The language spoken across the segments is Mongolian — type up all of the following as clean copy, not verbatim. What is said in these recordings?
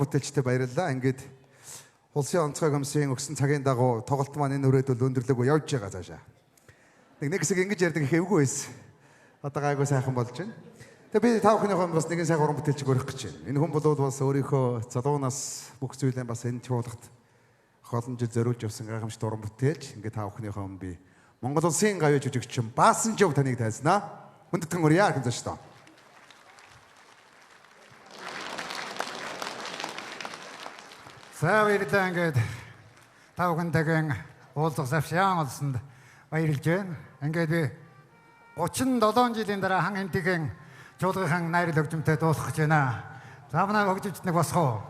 уран бүтээлчтэй баярлалаа. Ингээд улсын онцгой комиссийн өгсөн цагийн дагуу тоглолт маань энэ үрээд бол өндөрлөгөө явж байгаа цаашаа. Нэг хэсэг ингэж ярьдаг их эвгүй байсан. Одоо гайгүй сайхан болж байна. Тэгээ би та бүхнийхөө бас нэгэн сайхан уран бүтээлчийг өргөх гэж байна. Энэ хүн бол бас өөрийнхөө залуунаас бүх зүйлээ бас энэ чуулгад олон жил зориулж явсан гайхамшигт уран бүтээлч. Ингээд та бүхнийхөө би Монгол улсын гавьяа жүжигчин Баасанжов таныг тайлснаа. Хүндэтгэн урья гэж байна. За баярлалаа. Ингээд та бүхэнтэйгээ уулзах завшаан олсонд баярлж байна. Ингээд би 37 жилийн дараа хан энтихэн чуулгын найр лөгжмөнтэй дуусгах гэж байна. За манай хөгжимчд нэг босох уу?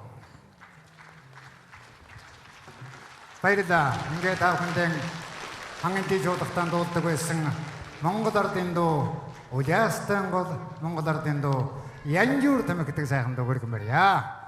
Баярлалаа. Ингээд та бүхэндээ хан энтиг чуулгатаа дуулдаг байсан Монгол ардын дуу Улаастан гол Монгол ардын дуу Янжуур тамиг гэдэг сайхан дуу өргөмөрье.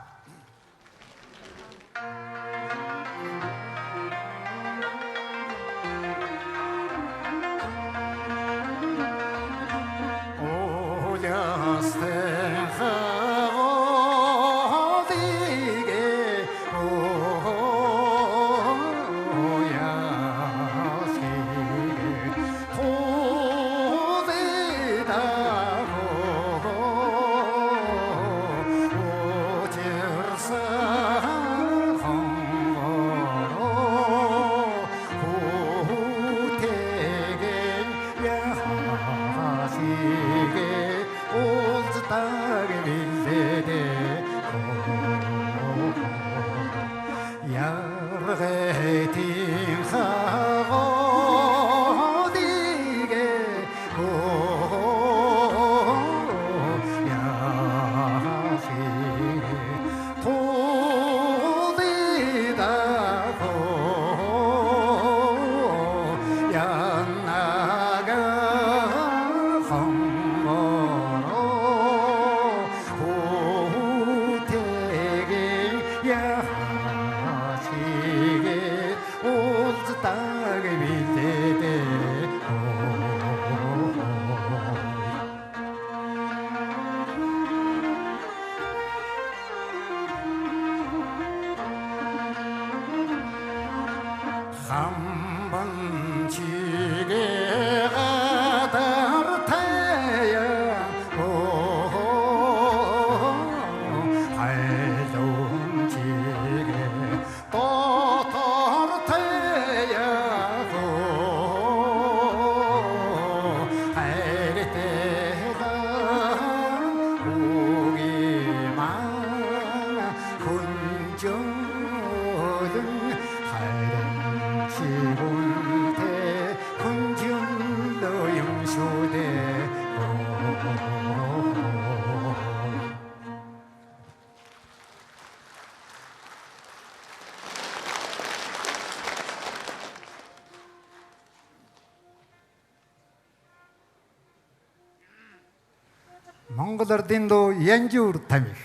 Монгол ардын дуу Янжуур тамиг.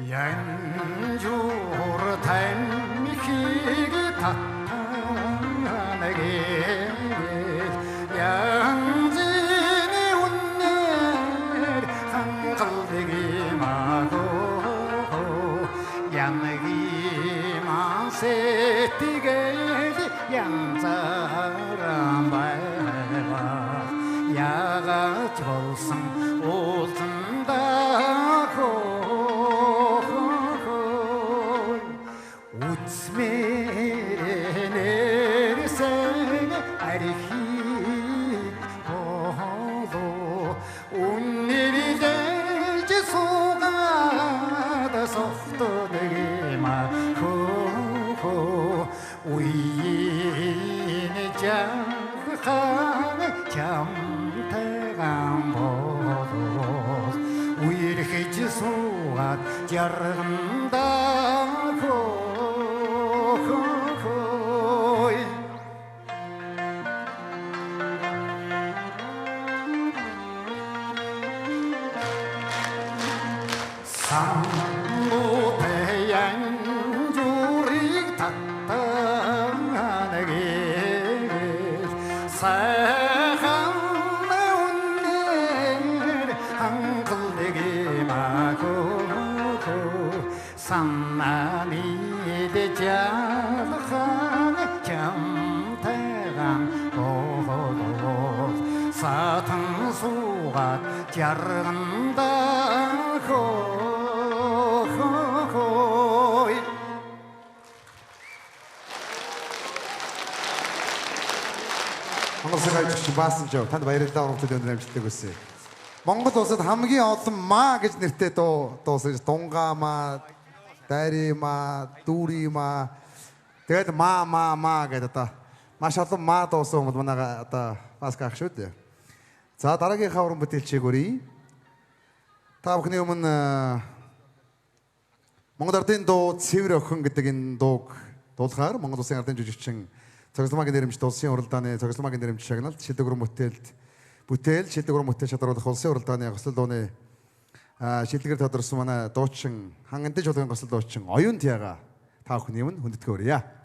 Янжуур тамиг татана게 양기만 새띠게 양자람 발바 야가 조성 오든다고 웃음에 내리세 아리히 보도 오늘이 되지 소가 속도되게 막고 위인의 장하는 잠태감 보도 위를 지수가 자른다고 무대양 주리 탔다내게 사랑의 운명 한글내게 마고 산만이 되자한 경태강 고도 사탕수가 자른다고 Монголсыг авч баасан жоо. Танд баярлалаа урагт өндөр амжилттай хүсье. Монгол улсад хамгийн олон маа гэж нэртэй дуусаж Дунгаамаа, Даримаа, Дүүримаа тэгээд маа гэдэг одоо маш олон маа дуусан хүмүүс манайга одоо бас гах шүү дээ. За дараагийнхаа уран бүтээлчийг өрье. Та бүхний өмнө Монгол ардын дуу Цэвэр охин гэдэг энэ дууг дуулахаар Монгол улсын ардын жүжигчин Цогцломагийн нэрэмжт улсын уралдааны цогцломагийн нэрэмж шагналт шилдэг уран бүтээл шилдэг уран бүтээл шалгаруулах улсын уралдааны гослол дууны шилдэгээр тодорсон манай дуучин хангантын чуулган гослол дуучин Оюун Тяга та бүхний өмнө хүндэтгэе.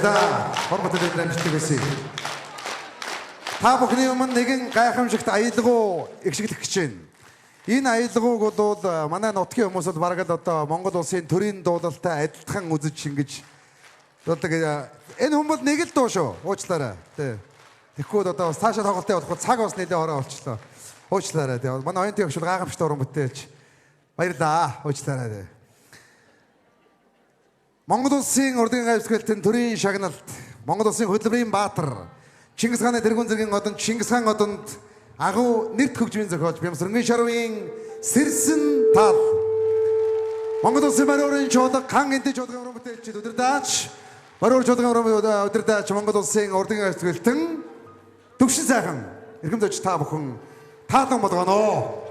баярлалаа. Хорвот өдрөмжтэй байсан. Та бүхний өмнө нэгэн гайхамшигт аялгау эгшиглэх гэж байна. Энэ аялгауг бол манай нутгийн хүмүүс бол бараг л одоо Монгол улсын төрийн дуулалтай адилхан үзэж шингэж дуулдаг. Энэ хүмүүс нэг л дуу шүү. Уучлаарай. Тэгэхгүй одоо бас цаашаа тоглолтын явах цаг бас нэлээд ороо болчлоо. Уучлаарай. Манай оюутны өгшөл гайхамшигт уран бүтээлч. Баярлалаа. Уучлаарай. Монгол улсын урдын гайвсгалтын төрийн шагналт Монгол улсын хөдөлмөрийн баатар Чингис хааны тэргүүн зэргийн одонд Чингис хаан одонд агуу нэрт хөгжмийн зохиолч Бямсрынгийн шарвын сэрсэн тал Монгол улсын баруурын чуулга хан энтэй чуулгын уран бүтээлчид удирдаач баруур чуулгын уран удирдаач Монгол улсын урдын гайвсгалтын төвшин сайхан эрхэм зоч та бүхэн таалан болгоно.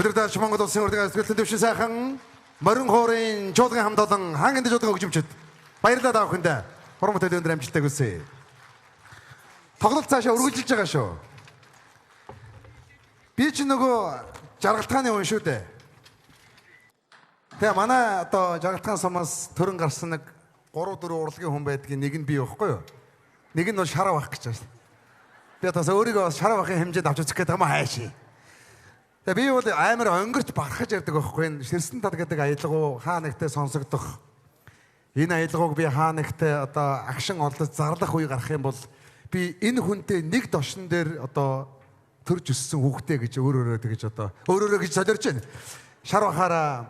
Өдөртөж Монгол улсын урдын гайвсгалтын төвшин сайхан морин хоорын чуулгын хамт олон хаан энтэй чуулгын хөгжимчид баярлалаа та бүхэндээ. Уран бүтээлийн өндөр амжилттай хүсье. Тоглолт цаашаа үргэлжилж байгаа шүү. Би ч нөгөө жаргалтгааны хүн шүү дээ. Тэгээ манай одоо жаргалтгаан сумаас төрөн гарсан нэг 3 4 урлагийн хүн байдгийн нэг нь би байхгүй юу? Нэг нь бол шараа бах гэж байна. Би одоо өөрийгөө шараа бахын хэмжээнд авч үзэх гэдэг юм хайши. Тэгээ би бол амар онгорч барахж ярьдаг байхгүй. Ширсэн тал гэдэг аялгау хаа нэгтээ сонсогдох. Энэ аялгауг би хаа нэгтээ одоо агшин олдож зарлах үе гарах юм бол би энэ хүнтэй нэг дошн дээр одоо төрж өссөн хүүхдээ гэж өөрөөрөө тэгэж одоо өөрөөрөө гэж солиорч байна. Шар бахаараа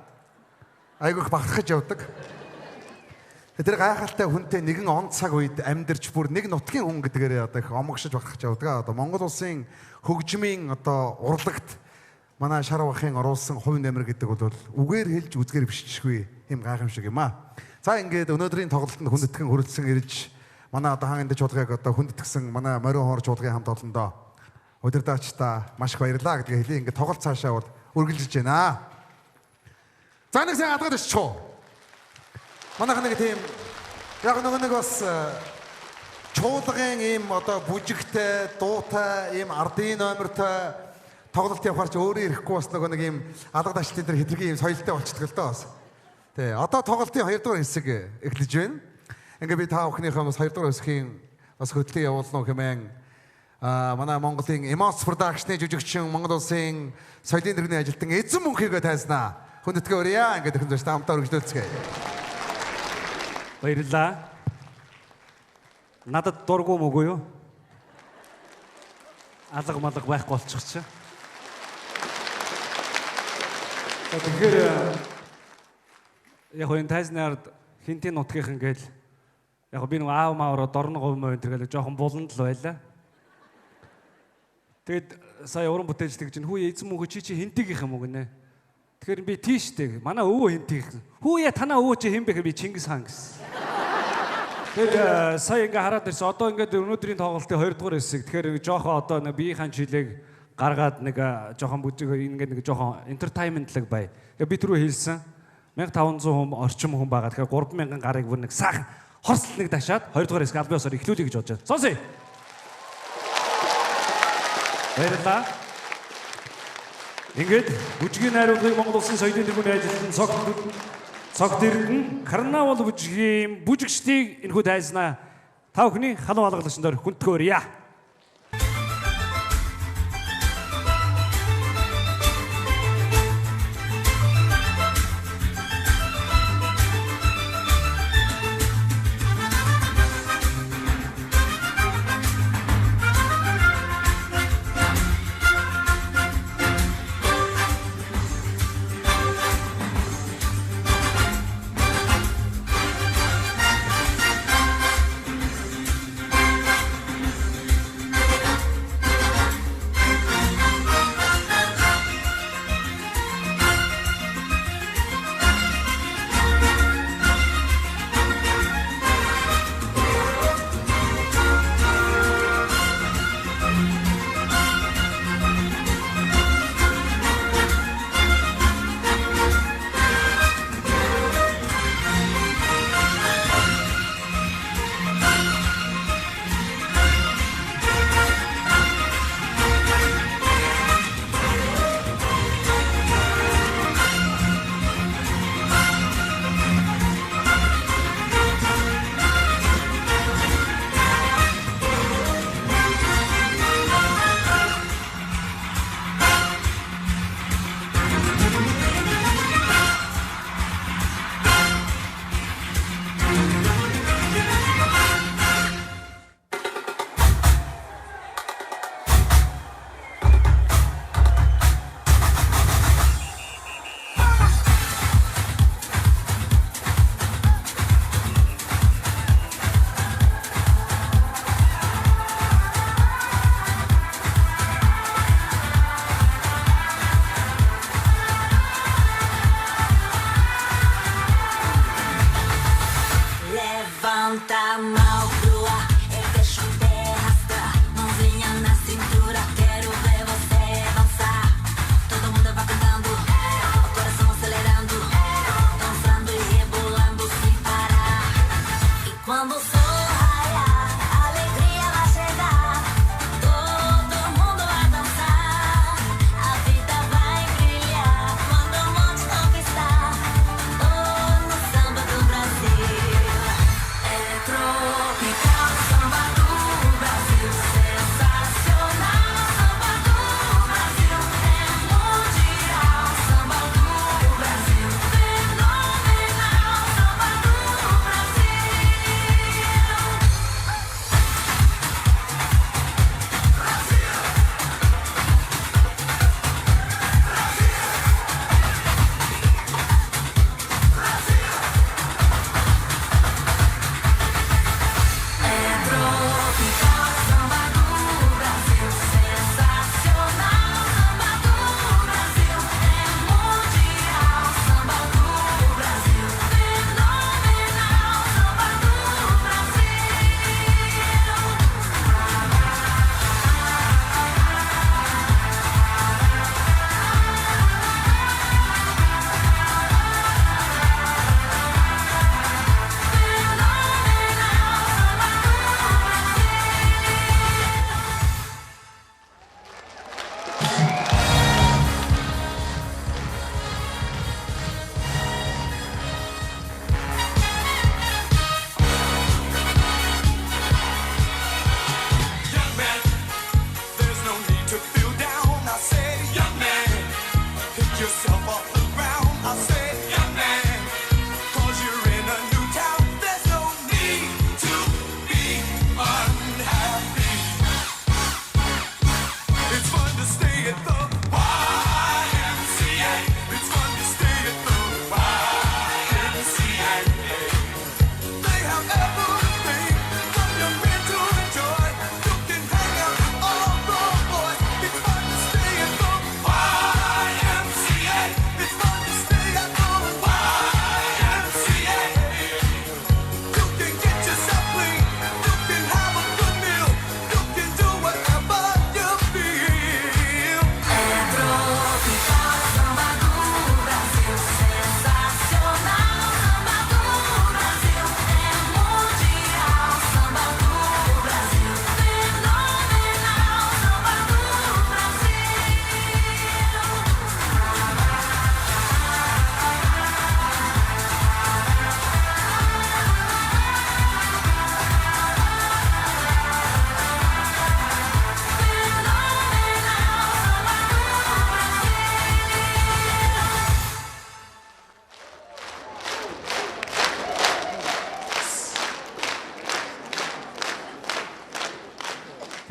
айгүйх багтахж явдаг. Тэр гайхалтай хүнтэй нэгэн он цаг үед амьдарч бүр нэг нутгийн хүн гэдгээр одоо их омогшиж багтах явдаг. Одоо Монгол улсын хөгжмийн одоо урлагт манай шар бахын оруулсан хувь нэмэр гэдэг бол үгээр хэлж үзгээр биччихгүй юм гайхамшиг юм аа. За ингээд өнөөдрийн тоглолтод хүндэтгэн хүрэлцэн ирж манай одоо хаан энд чуулгыг одоо хүндэтгсэн манай Морион хоор чуулгын хамт олондоо удирдаачдаа маш их баярлаа гэдгийг хэлье. Ингээд тоглолт цаашаа бол үргэлжилж байна. За нэг сайн адгаад өччөө. Манайх нэг тийм яг нэг бас чуулгын ийм одоо бүжигтэй, дуутай, ийм ардын номертой тоглолт явахаар ч өөрөө ирэхгүй бас нэг ийм алга дашлтын дээр хэтэрхий ийм соёлтой болчихдог л доо бас. Тэ одоо тоглолтын 2 дугаар хэсэг эхэлж байна. Ингээ би та бүхнийхээ бас 2 дугаар хэсгийн бас хөтлөө явуулна хэмээн манай Монголын Emots Production-ы жүжигчин Монгол улсын соёлын иргэний ажилтан эзэн мөнхийгөө тайзнаа. Хүндэтгэн өрье ингээд ихэн зөвшөөрөлтөй хамтаа үргэлжлүүлцгээе. Баярлалаа. Надад дургу мөгөө юу? Алга малга байхгүй болчихчих. Тэгэхээр яг энэ тайзнаард хинтийн нутгийнхан гээл яг би нэг аав маавроо дорно говьмоо энэ тэргээл жоохон буланд л байлаа. Тэгэд сая уран бүтээлчдэг чинь хүү эзэн мөнгө чи хинтигийнх юм уу гинэ. Тэгэхээр би тийштэй манай өвөө хинтигийнх. Хүү яа танаа өвөө чи хэн бэ гэхээр би Чингис хаан гэсэн. Тэгээд сая ингээ хараад ирсэн. Одоо ингээд өнөөдрийн тоглолтын 2 дугаар хэсэг. Тэгэхээр жоохон одоо нэг биеийн жилийг гаргаад нэг жоохон бүжиг ингээд нэг жоохон entertainment-лэг бай. Тэгээд би түрүү хэлсэн 1500 хүн орчим хүн байгаа. Тэгэхээр 3000 гарыг бүр нэг саахан хорсол нэг дашаад 2 дугаар хэсэг албан ёсоор эхлүүлэе гэж бодож байна. Сонсъё. Баярлалаа. Ингээд бүжгийн найруулгыг Монгол Улсын соёлын тэргүүний ажилтан цогт иргэн карнавал бүжгийн бүжигчдийг энэхүү тайзнаа та бүхний халуун алгалагчдын дор хүндтгэн өрье.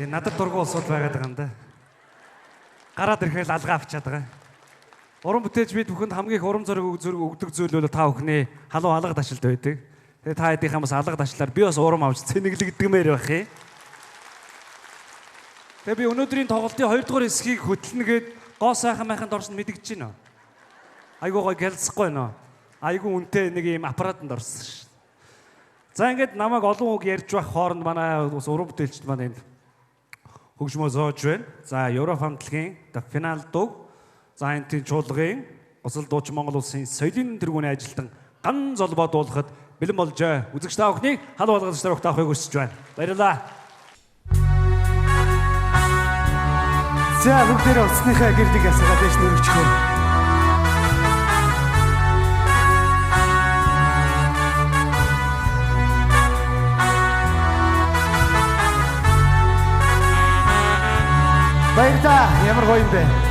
Тэгээ надад дургу улсууд байгаад байгаа юм да. Гараад ирэхээр алгаа авчаад байгаа. Уран бүтээлч бид бүхэнд хамгийн их урам зориг өгдөг зүйл бол та бүхний халуун алга ташлт байдаг. Тэгээ та хэдийнхэн бас алга ташлаар би бас урам авч цэнэглэгдгмээр байх юм. Тэгээ би өнөөдрийн тоглолтын 2 дугаар хэсгийг хөтлөнө гээд гоо сайхан майханд орсон мэдгэж байна. Айгуу гой гэлсэхгүй нөө. Айгуу үнэтэй нэг юм аппаратанд орсон ш. За ингээд намайг олон үг ярьж байх хооронд манай уран бүтээлчд маань энд хөгжмөө зоож байна. За Европ хамтлагийн финал дуг, за энэ тийм чуулгын Госол дуучин Монгол улсын соёлын тэргүүний ажилтан ган золбоо дуулахад бэлэн болжээ. Үзэгч та бүхнийг халуун алгадч тарих таахыг хүсэж байна. Баярлалаа. За бүгдээрээ уцсныхаа гэрдийг асгаад байж нүрчхөө. Баярлалаа. Ямар гоё юм бэ?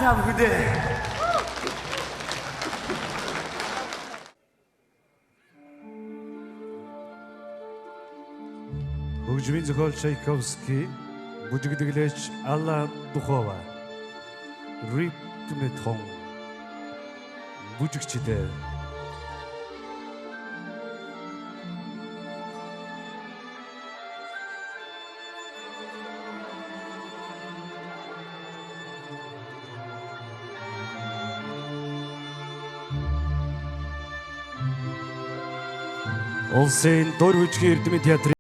нам хүлээ. Хөгжмийн зохиол Чайковский, бүжигдэглэгч Алла Духова, ритметхон бүжигчдээ Улсын дур бүжгийн эрдэмийн театрын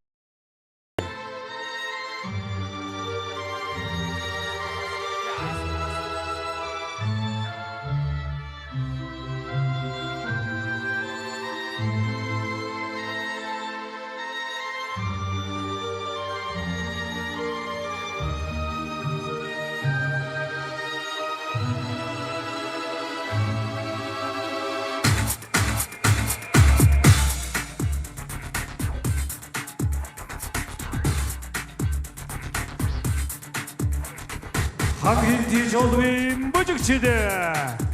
хамгийн тийжолгийн бүжигчдээ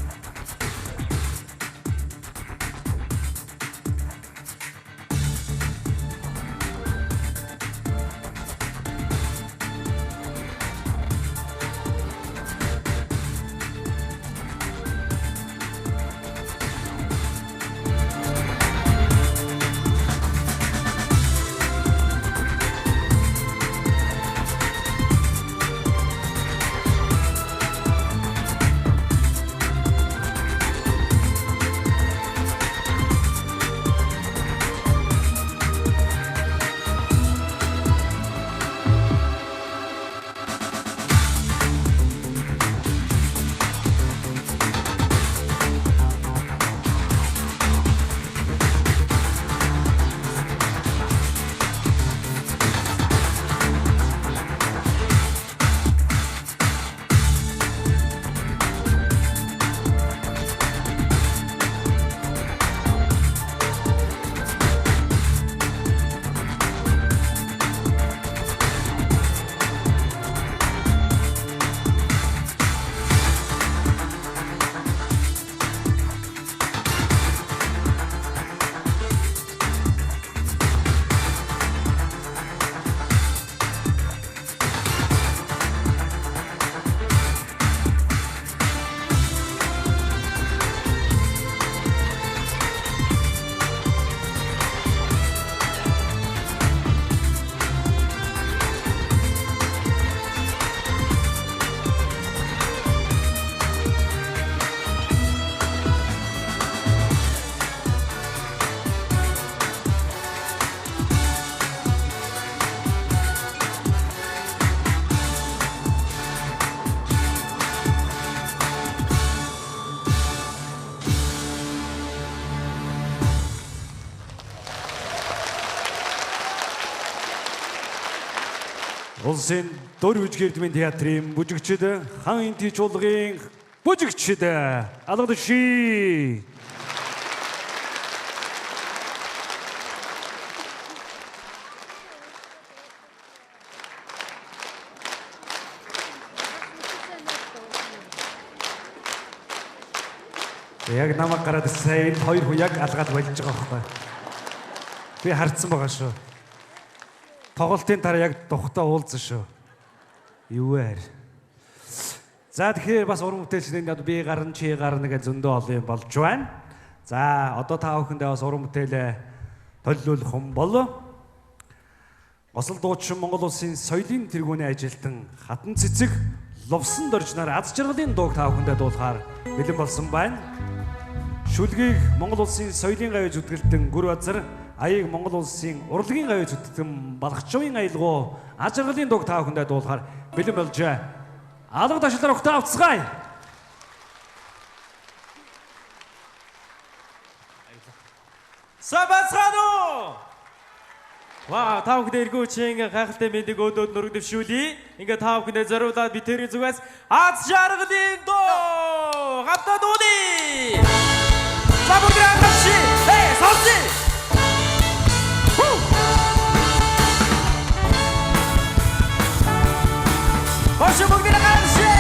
Улсын дур бүжгийн эрдэмийн театрын бүжигчид хан энти чуулгын бүжигчид алгад ши Яг намайг гараад сайн хоёр хүн яг алгаад болж байгаа байхгүй. Би харцсан байгаа шүү. Тоглолтын дараа яг тухтаа уулзсан шүү. Юу вэ? За тэгэхээр бас уран бүтээлчдэнд би гарна чи гарна гэж зөндөө олон юм болж байна. За одоо та бүхэндээ бас уран бүтээлээ төлөвлөх юм болоо. Госол дуучин Монгол улсын соёлын тэргүүний ажилтан хатан цэцэг лувсан доржнаар аз жаргалын дууг та бүхэндээ дуулахаар бэлэн болсон байна. Шүлгийг Монгол улсын соёлын гавьяа зүтгэлтэн гүр базар аяыг Монгол улсын урлагийн гавьяа зүтгэн балхчвын аялгау аз жаргалын дууг та бүхэндээ дуулахаар бэлэн болжээ. Алга ташлаар өгтөө авцгаая. Сабасхано! Вау, та бүхэнд эргүүчийн гайхалтай мэдээг өдөөд нүрэг дэвшүүлье. Ингээ та бүхэнд зориулаад би тэрийн зүгээс аз жаргалын дуу хамтдаа дуулъя. Сабургын хамши. Сонси. Башаа бүгдээ хамши.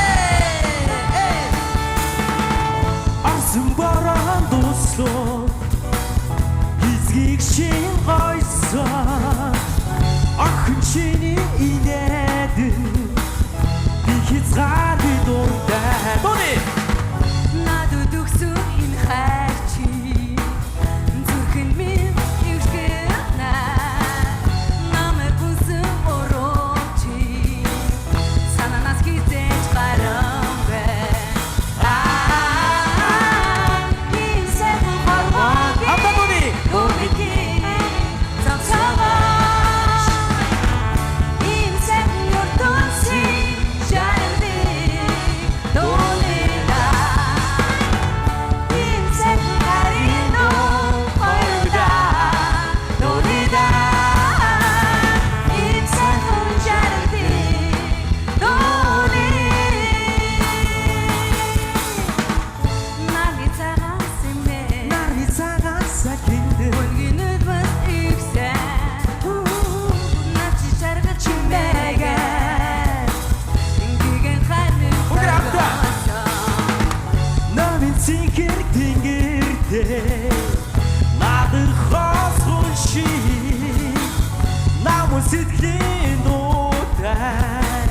сэтгэлийн дуутай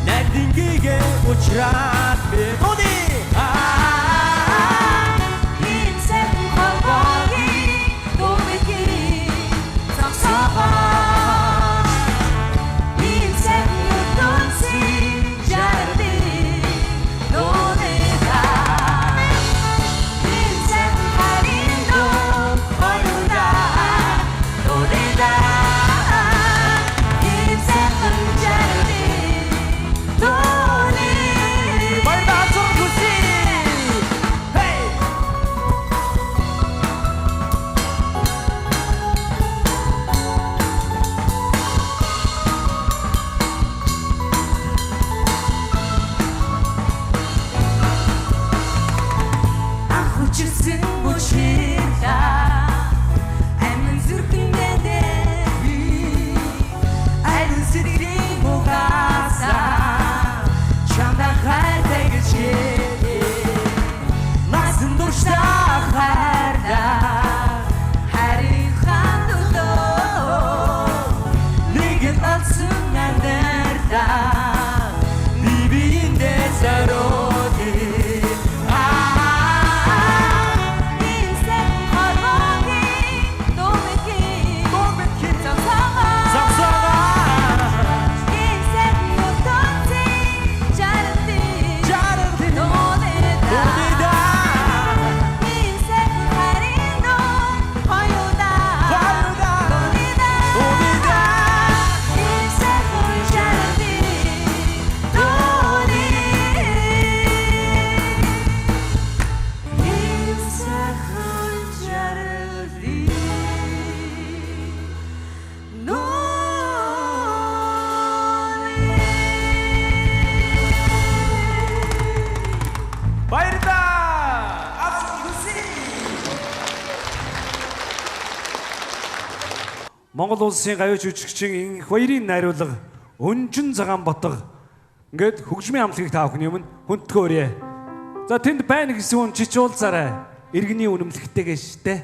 найдингийн учраад би тооны Инсэг хаваагийн дуугийн цамцагаа Инсэг ертөнцийн жардын дууныда Инсэг харин дуу хоёуда дууныда Инсэг жардын дууны баярлалаа зүрхүсээ хей Ахучирсэн бүширда амин зүрхэндээ айлын сэтгэлийн бугааса чамда хайртай гэж насан дуртай хайрда харин хандуулаа нэгэн алсын амьдарда бибиэндээ сарооди Монгол улсын гавьяа жүжигчин энх баярын найруулга Өнжин Цагаанбатга ингээд хөгжмийн амлагийг та бүхний өмнө хүндтгэн өрье. За тэнд байна гэсэн хүн чичуулзаарай. Иргэний үнэмлэхтэйгээ штэ.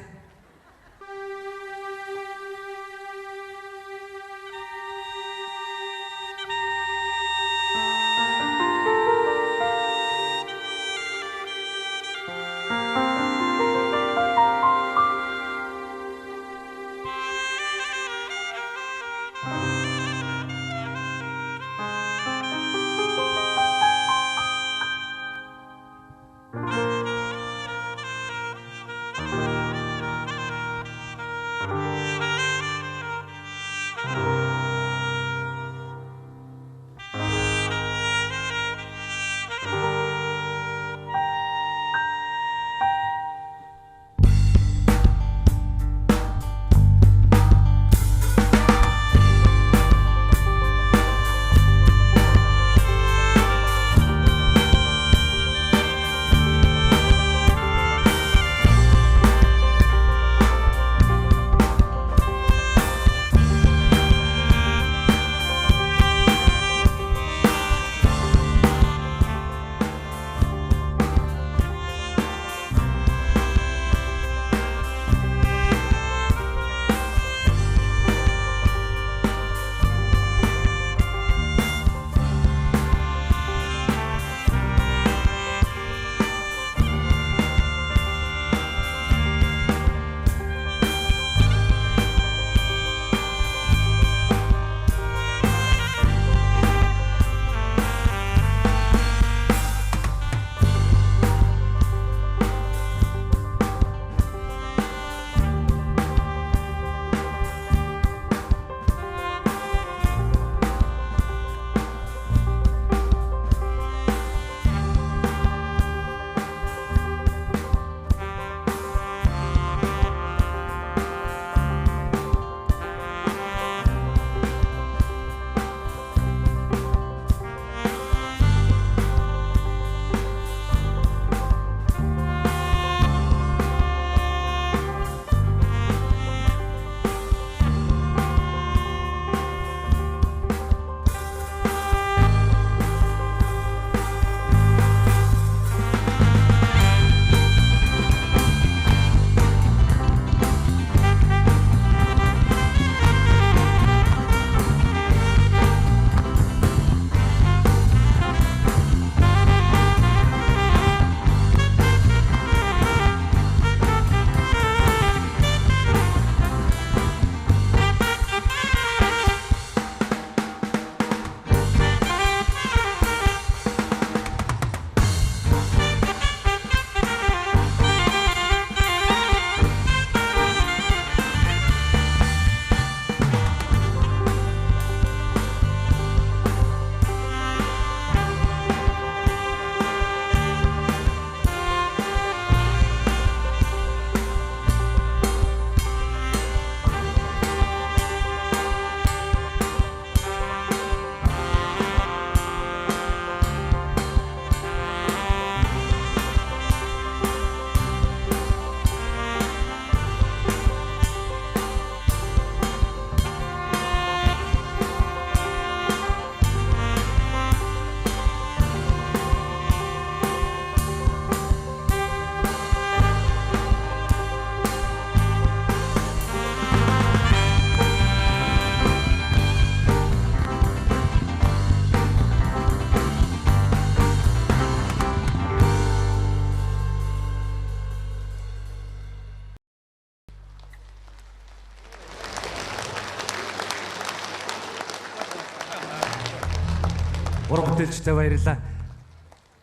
Уран бүтээлчтэй баярлалаа.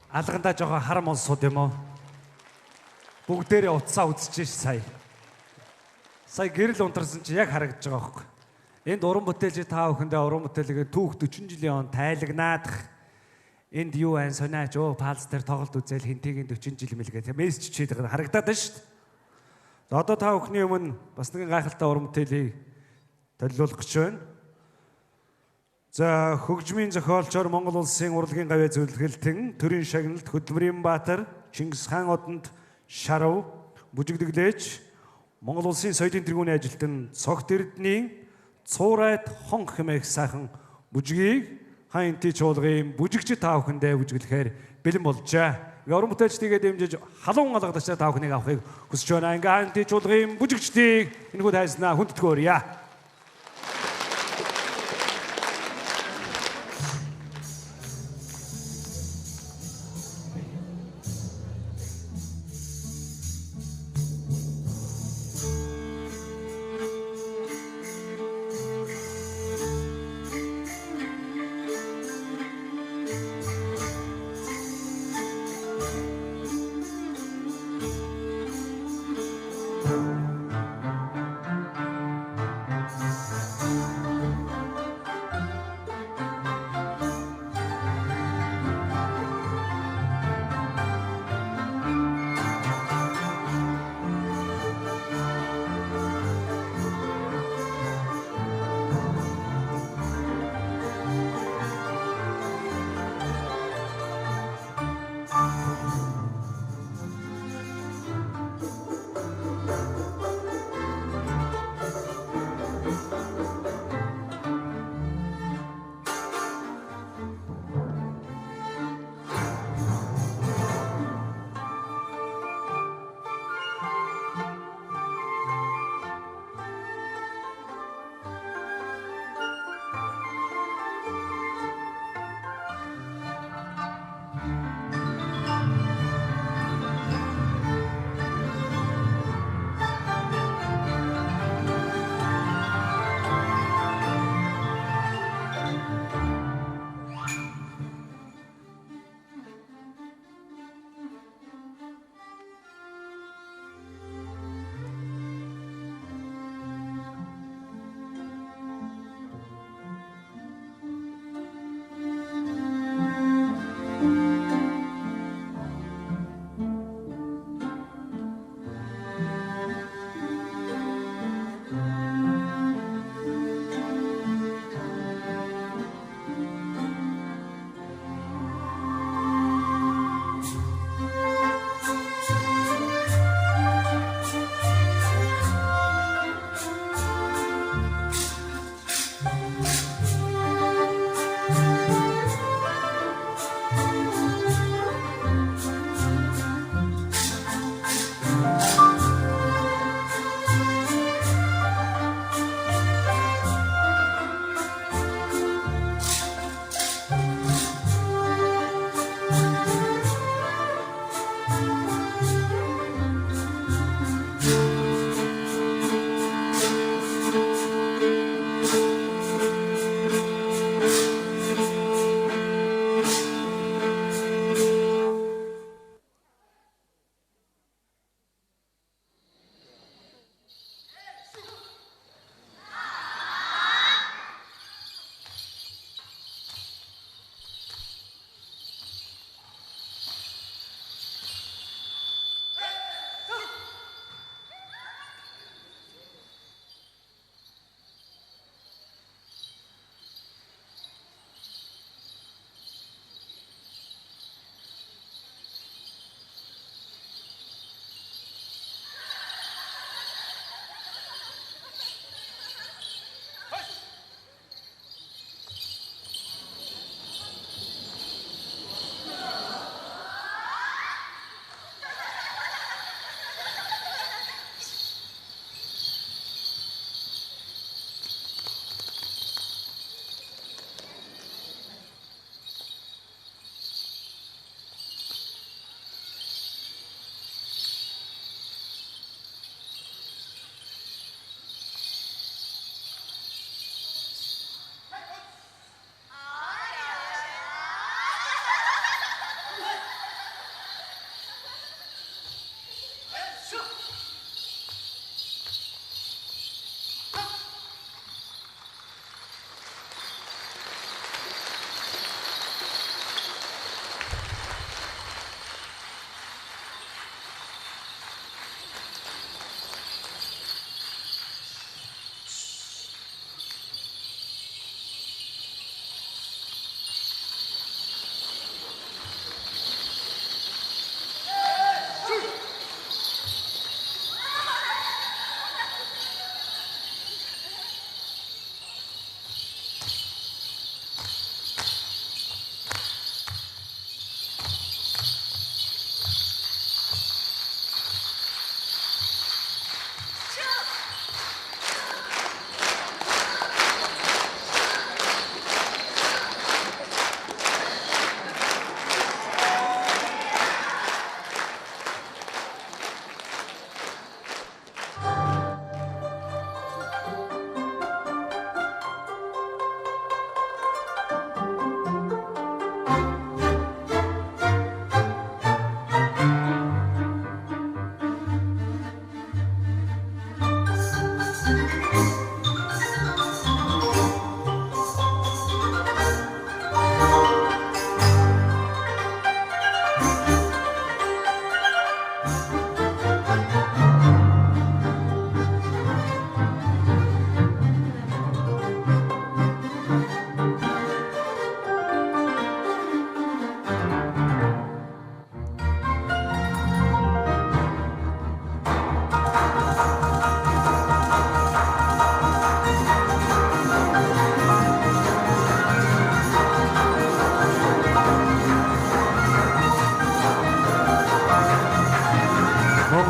Алгандаа жоохон хар монсууд юм уу? Бүгдээрээ утсаа үзчихэж сая. Сая гэрэл унтарсан чи яг харагдаж байгаа байхгүй. Энд уран бүтээлч та бүхэндээ уран бүтээлгээ түүх 40 жилийн он тайлагнаадах. Энд юу айн сониач палс дээр тоглолт үзэл хинтигийн 40 жил мэлгээ мессеж чийдэг харагдаад байна шүү дээ. Одоо та бүхний өмнө бас нэгэн гайхалтай уран бүтээлийг төлөвлөх гэж байна. За хөгжмийн зохиолчор Монгол улсын урлагийн гавьяа зөвлөлтөн төрийн шагналт Хөдөлмөрийн Баатар, Чингис хаан одонд Шарав, бүжигдэглээч Монгол улсын соёлын тэргүүний ажилтан Цогт Эрдэнийн Цуурайд хон хэмээх сайхан бүжгийг хаянти чуулгын бүжигч та бүхэндээ бүжиглэхээр бэлэн болжээ. Ингээ уран бүтээлчдийгээ дэмжиж халуун алгадагч та бүхнийг авахыг хүсэж байна. Ингээ хаянти чуулгын бүжигчдийг энэхүү тайснаа хүндэтгэөрье.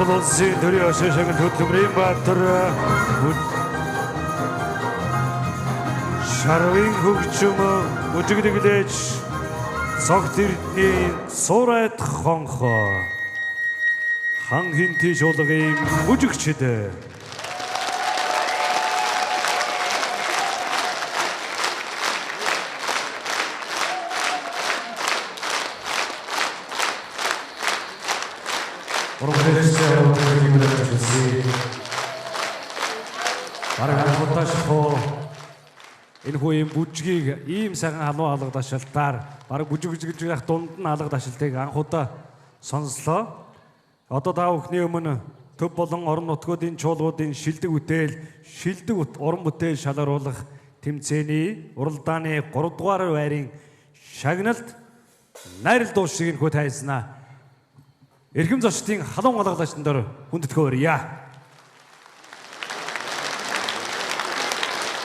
Монгол улсын төрийн өшөө шагнал хөтөлбөрийн баатар шарвын хөгжим үжигдэглэж цогт эрдний сурайт хонхо хан хинти шулгын бүжигчд энэ хүн бүжгийг ийм сайхан халуун алга ташаалтаар бараг бүжиг явах дунд нь алга ташаалтыг анхудаа сонслоо. Одоо та бүхний өмнө төв болон орон нутгуудын чуулгуудын шилдэг уран бүтээл шалгаруулах тэмцээний уралдааны 3 дугаар байрын шагналд найрал дуушиг нөхөд хайснаа. Эрхэм зочдын халуун алга ташаалтан дээр хүндэтгэөрье.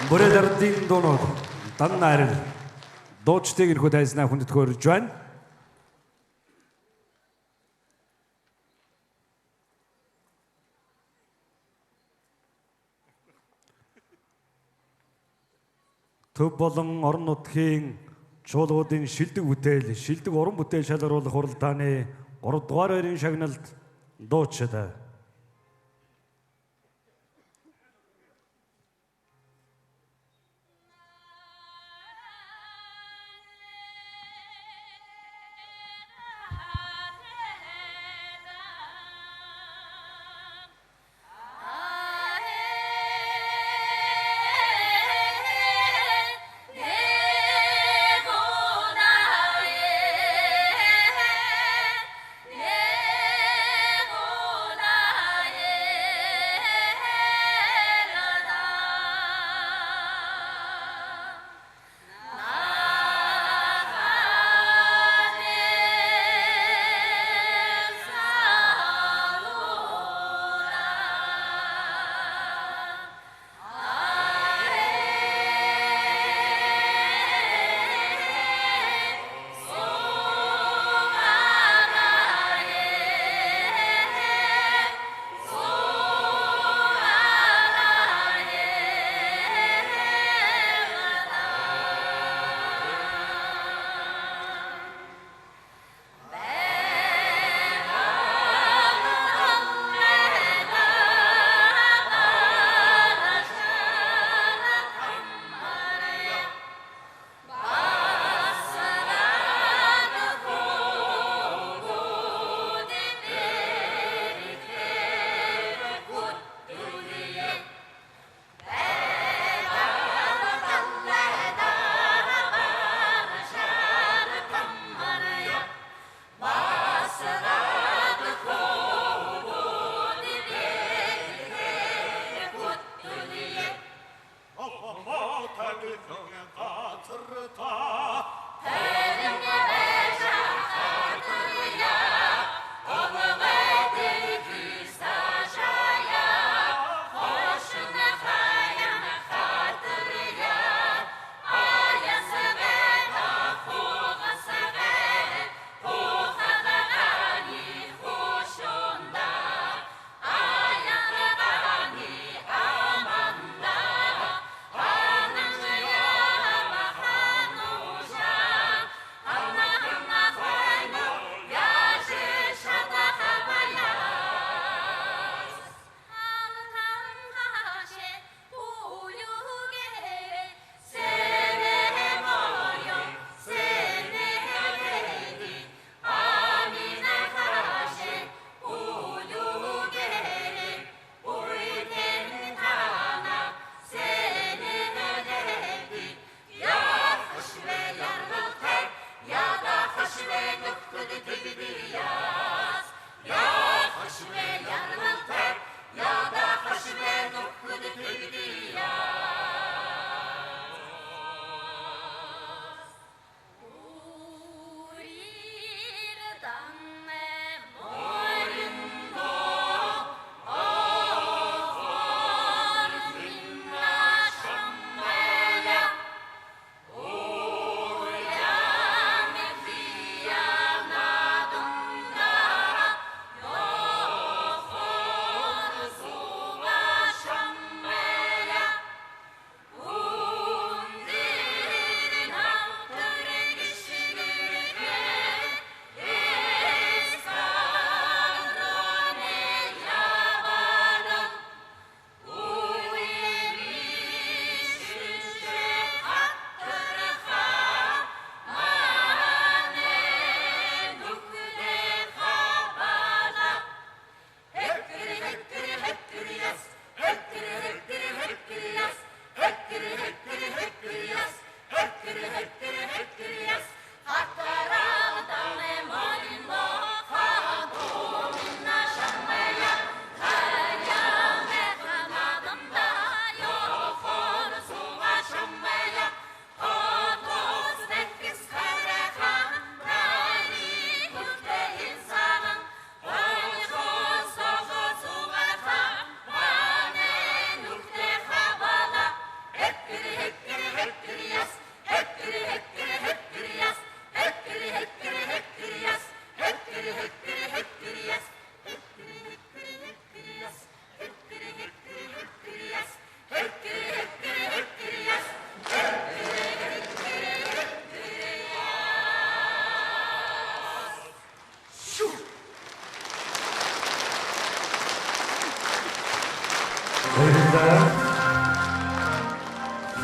Бүрэлдэхүүн дуунууд дан найрал дуучдыг нөхөд хайснаа хүндэтгэөрж байна. Төв болон орон нутгийн чуулгуудын шилдэг уран бүтээл шалгаруулах уралдааны 3 дугаар байрын шагналд дуучид.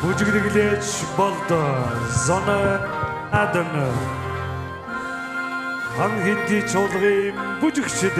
бүжиглэж болдоо зона адан хан хинти чуулгын бүжигчд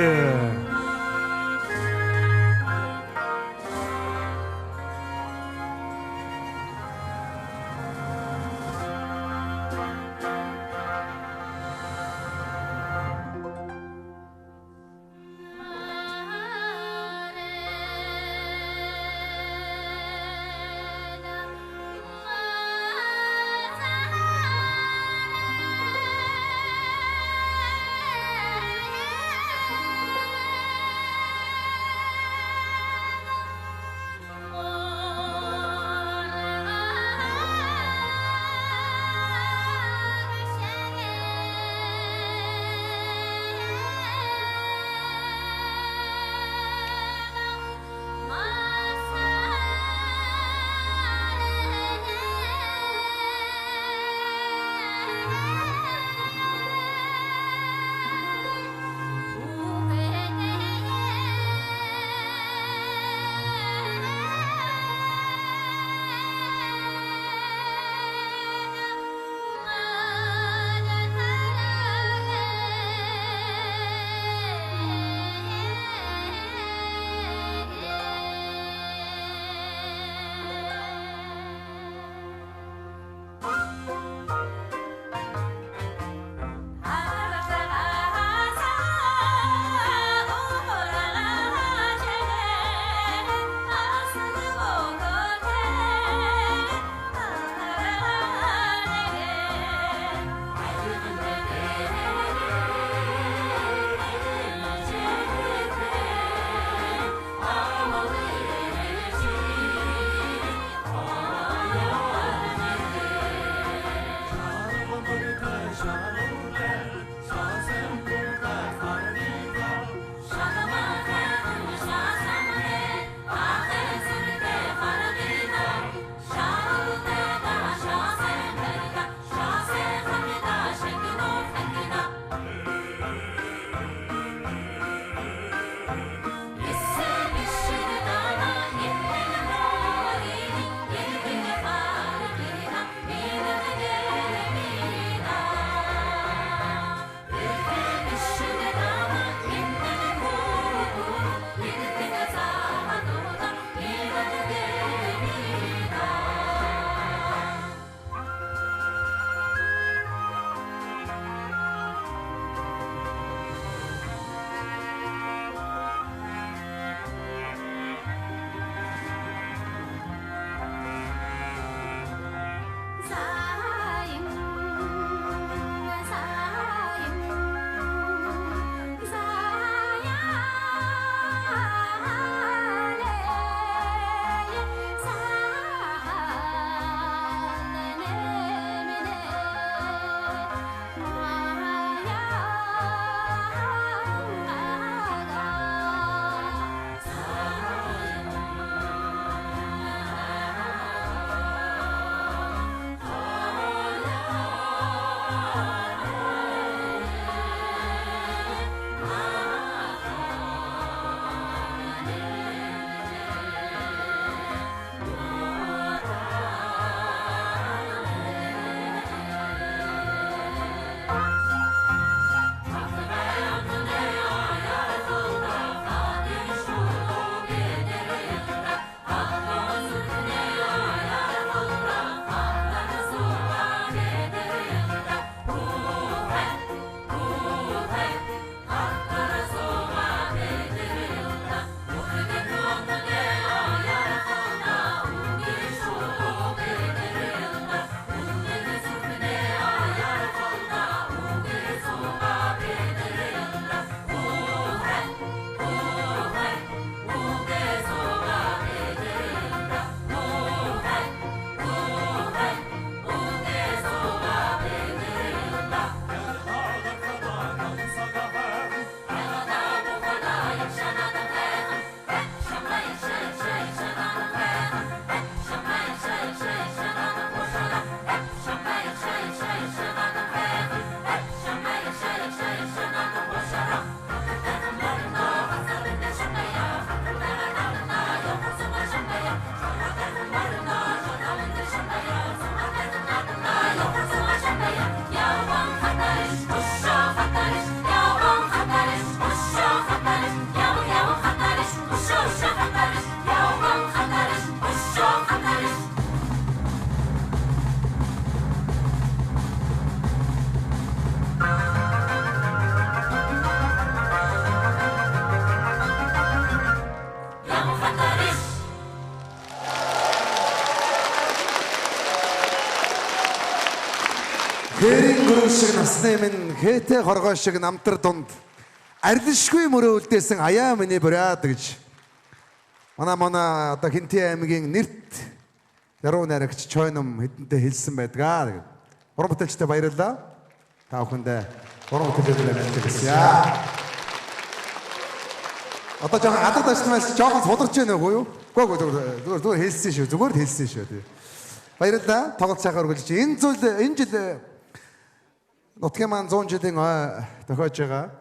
Гэрийн гөрөв шиг насны минь хээтэй хоргоо шиг намтар дунд арилшгүй мөрөө үлдээсэн аяа миний бураад гэж манай одоо Хинтээ аймгийн нэрт яруу найрагч Чойном хэдэнтэй хэлсэн байдгаа. Уран бүтээлчтэй баярлалаа. Та бүхэндээ уран бүтээлээ мэдгэсье. Одоо жоохон алга дашмаас жоохон суларч байна уу юу? Зүгээр хэлсэн шүү. Зүгээр хэлсэн шүү. Баярлалаа. Тоглолт сайхан үргэлж. Энэ жил нутгийн маань 100 жилийн тохиож байгаа.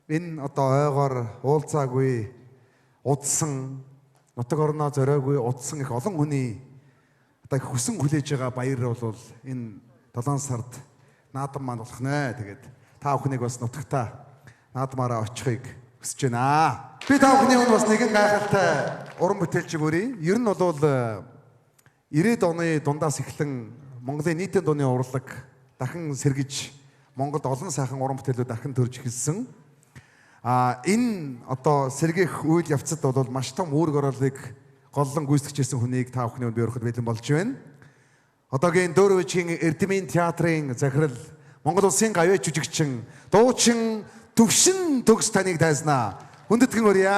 Энэ одоо ойгоор уулзаагүй, удсан, нутаг орноо зориогүй удсан их олон хүний одоо их хүсэн хүлээж байгаа баяр бол энэ 7 сард наадам маань болох нэ. Тэгээд та бүхнийг бас нутагтаа наадмаараа очихыг хүсэж байна. Би та бүхний өмнө бас нэгэн гайхалтай уран бүтээлч өрий. Ер нь бол 90-ад оны дундаас эхлэн Монголын нийтийн дууны урлаг дахин сэргэж Монголд олон сайхан уран бүтээлүүд дахин төрж эхэлсэн. Энэ одоо сэргийх үйл явцад бол маш том үүрэг оруулалтыг голлон гүйцэтгэжсэн хүнийг та бүхний өмнө би өрөхөд бэлэн болж байна. Одоогийн Дөөрөөчийн Эрдэмийн театрын захирал Монгол улсын гавьяа жүжигчин дуучин Төвшин Төгс таныг тайзнаа. Хүндэтгэн өрье.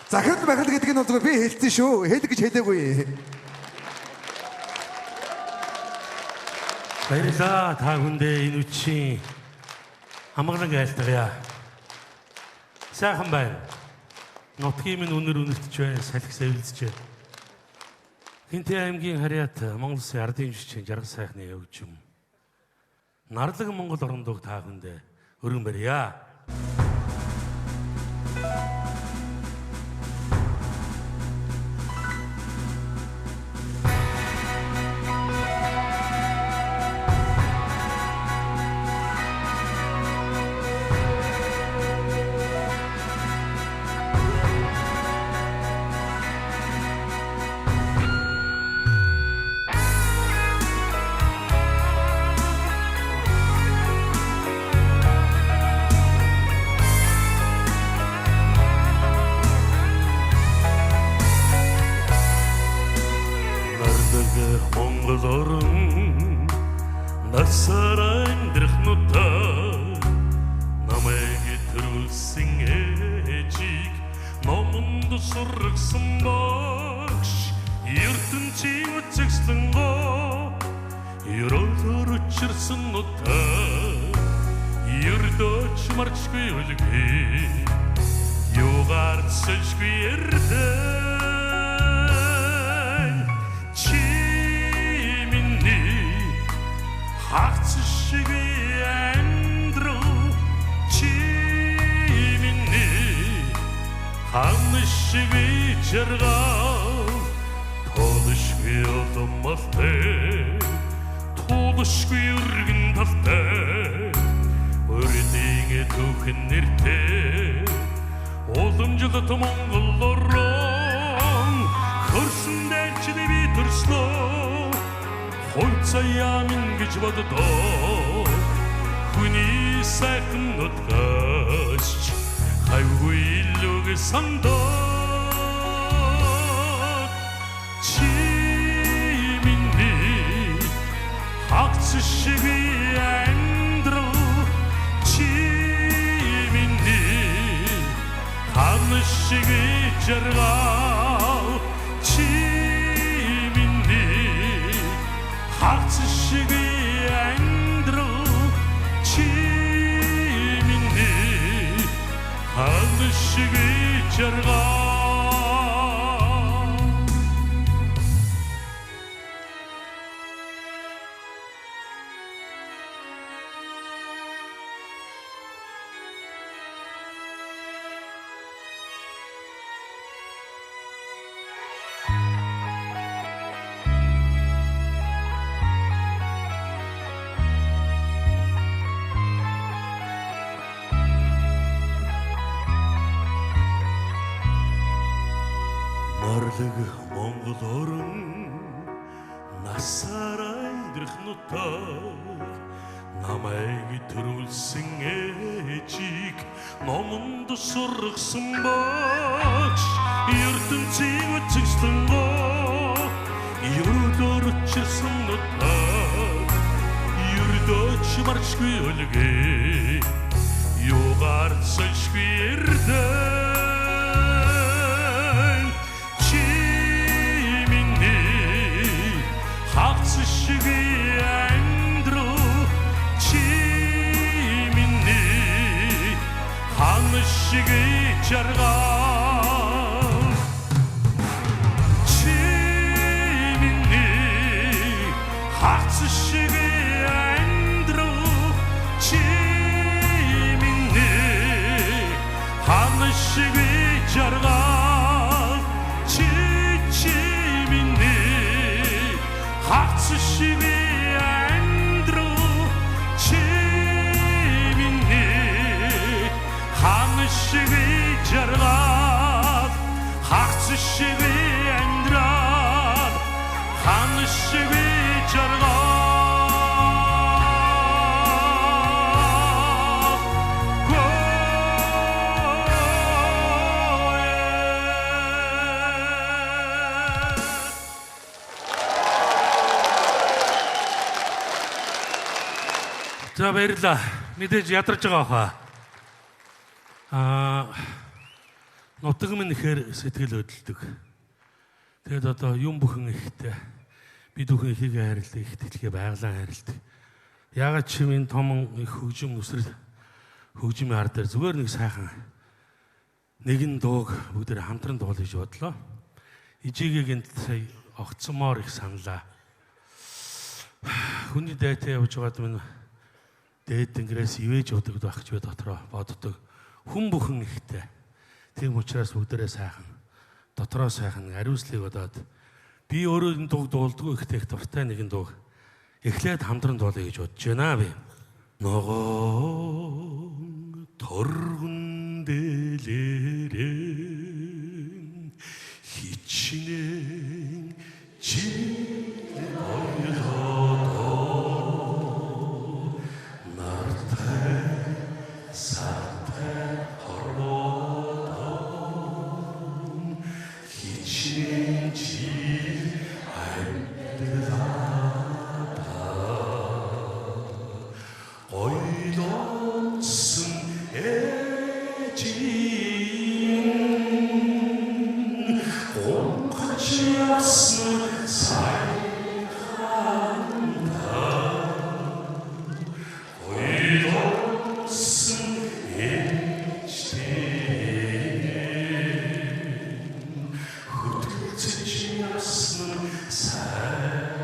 Захирал бахил гэдэг нь бол зүгээр би хэлсэн шүү. Хэл гэж хэлээгүй. баярлалаа. Та бүхэндээ энэ үчийн амгалан айлтгая. Сайхан байна. Нутгийн минь үнэр үнэртж байна. Салхи савилдж байна. Хинтээ аймгийн харьяат Монгол Улсын ардын жүжигчин Жаргал сайхны өвчм. Нарлаг Монгол орон дууг та бүхэндээ өргөн барья. Монгол орон насаараа амьдрах нутаг намайг төрүүлсэн ээжийг номонд сургасан багш ертөнцийг үцэгсэн гоо юудор учирсан нутаг амарчгүй үлгээ юугаар сольшгүй эрдэн чи миний хагц шиг амьдрал чи миний хан шиг жаргал чи миний хагц шиг амьдрал чи миний хан шиг жаргал чи миний хагц шиг амьдрал чи миний хан шиг жаргал хагц шиг амьдрал хан шиг жаргал За баярлалаа. Мэдээж ядарч байгаа хаа. Нутаг минь ихээр сэтгэл хөдлөдөг. Тэгэд одоо юм бүхэн ихтэй. Бид бүхэн ихийг хайрладаг, их тэтгэлгээ байгалаа хайрладаг. Ягаад чи минь том их хөгжим нүсрэл хөгжимийн ард дээр зүгээр нэг сайхан нэгэн дууг бүгдээр хамтран дуулах гэж бодлоо. Ижигийг энд сая огцмоор их саналаа. Хүний дайтай явж байгаад минь дээд тэнгэрээс ивэж удаг байх ч бай дотроо боддог. Хүн бүхэн ихтэй. Тийм учраас бүгдээрээ сайхан дотроо сайхан ариуслыг бодоод би өөрөө энэ дууг дуулдгүй ихтэй их дуртай нэгэн дууг эхлээд хамтран дуулъя гэж бодож байна би. Ногоон торгон дэлэрэн хичнээн чи ойлоо нартай сартай хорвоо хичнээн чи ойлонсон эжин онгоч ясны сайханда ойлонсон эжин хөдөлцөж ясны сайханда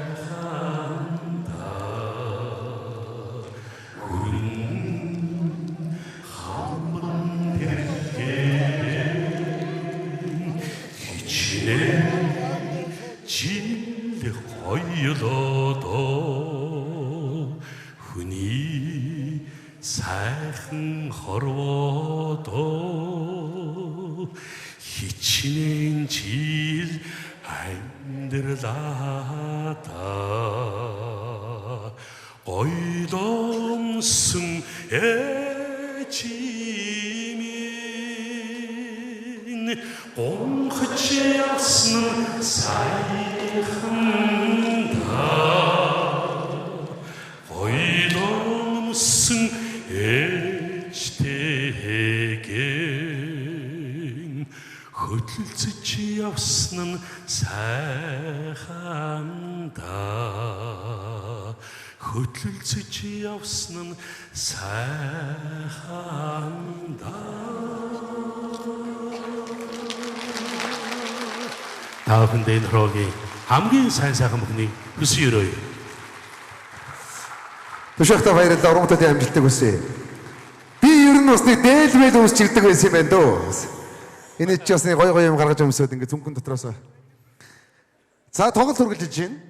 жилх хоёлоо хүний сайхан хорвоо хичнээн жил амьдралаа ойломсон эжимин онгоч ясны сайханда ойломсон ээжтэйгэн хөдөлцөж явсан нь сайханда хөдөлцөж явсан нь сайханда. Та бүхэнд энэ хогийн хамгийн сайн сайхан бүхнийг хүсэн өрөөе. Түшхтаа баярлалаа. Урамтуудын амжилтыг хүсье. Би ер нь бас нэг дээлмэл үүсч ирдэг байсан юм байна дөө. Энэ ч бас нэг гой юм гаргаж өмсөд ингэ зүнхэн дотроос. За тоглолт үргэлжлэж байна.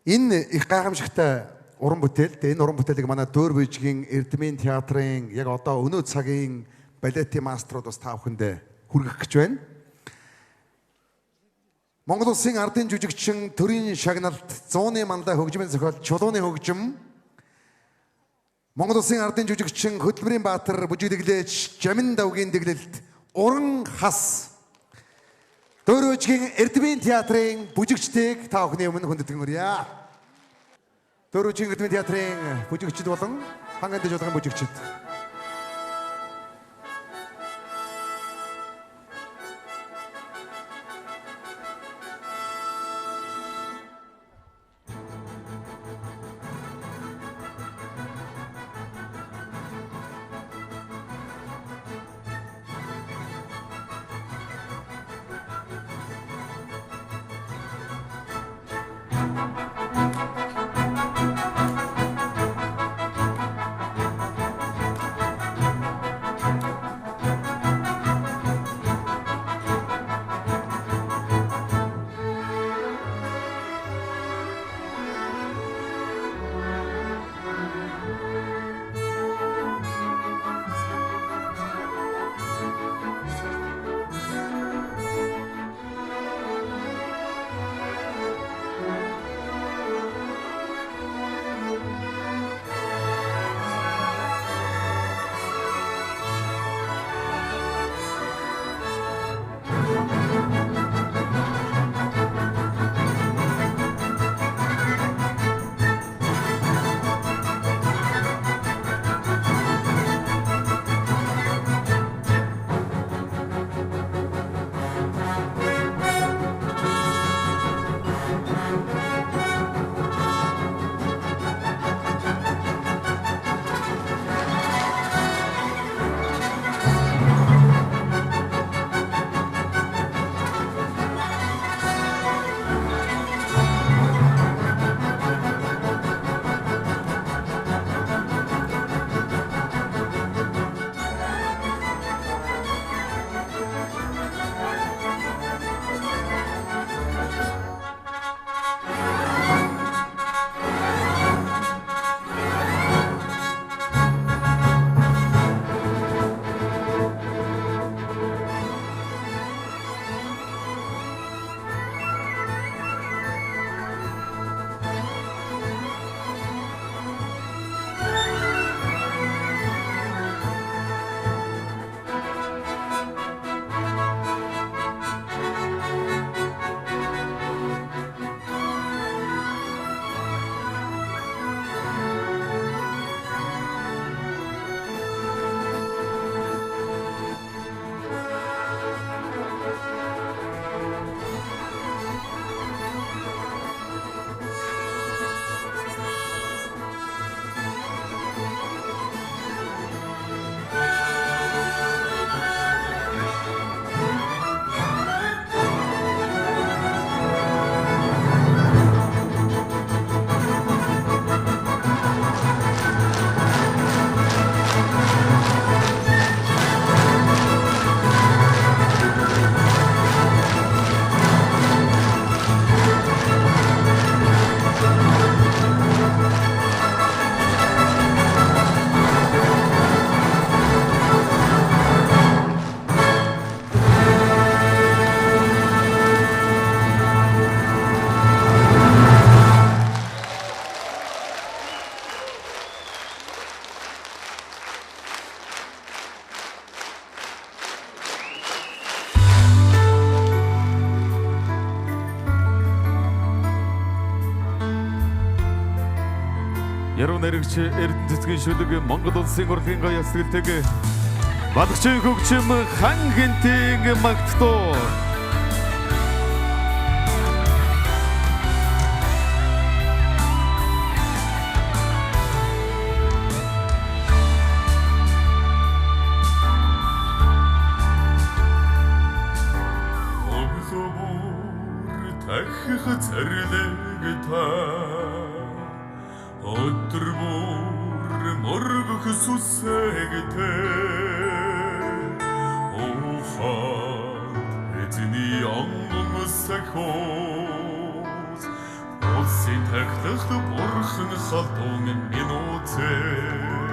Энэ их гайхамшигтай уран бүтээл. Энэ уран бүтээлийг манай Дөөр Бижгийн Эрдмийн театрын яг одоо өнөө цагийн балетын маструуд бас та бүхэндээ хүргэх гэж байна. Монгол Улсын ардын жүжигчин төрийн шагналт 100-ны мандаа хөгжмийн зохиол Чулууны хөгжим Монгол Улсын ардын жүжигчин Хөдөлмөрийн Баатар бүжиг дэглэж Жамин давгийн дэглэлт уран хас Дөөр Бижгийн Эрдмийн театрын бүжигчдийг та бүхний өмнө хүндэтгэн өрье. Дөрөв Чингэрдмийн театрын бүжигчид болон ханган дэжлогын бүжигчид. Яруу найрагч Эрдэнэ цэцгийн шүлэг Монгол улсын урлагийн гая сэтгэлтэйг Балгачийн хөгжим хан гинтийн магтдоо Тахих цэрлэг та Өдөр бүр мөргөх сүсэгтэй Ухаан эзний онгон сахоос Улсын тахлахт бурхан халдун минутээ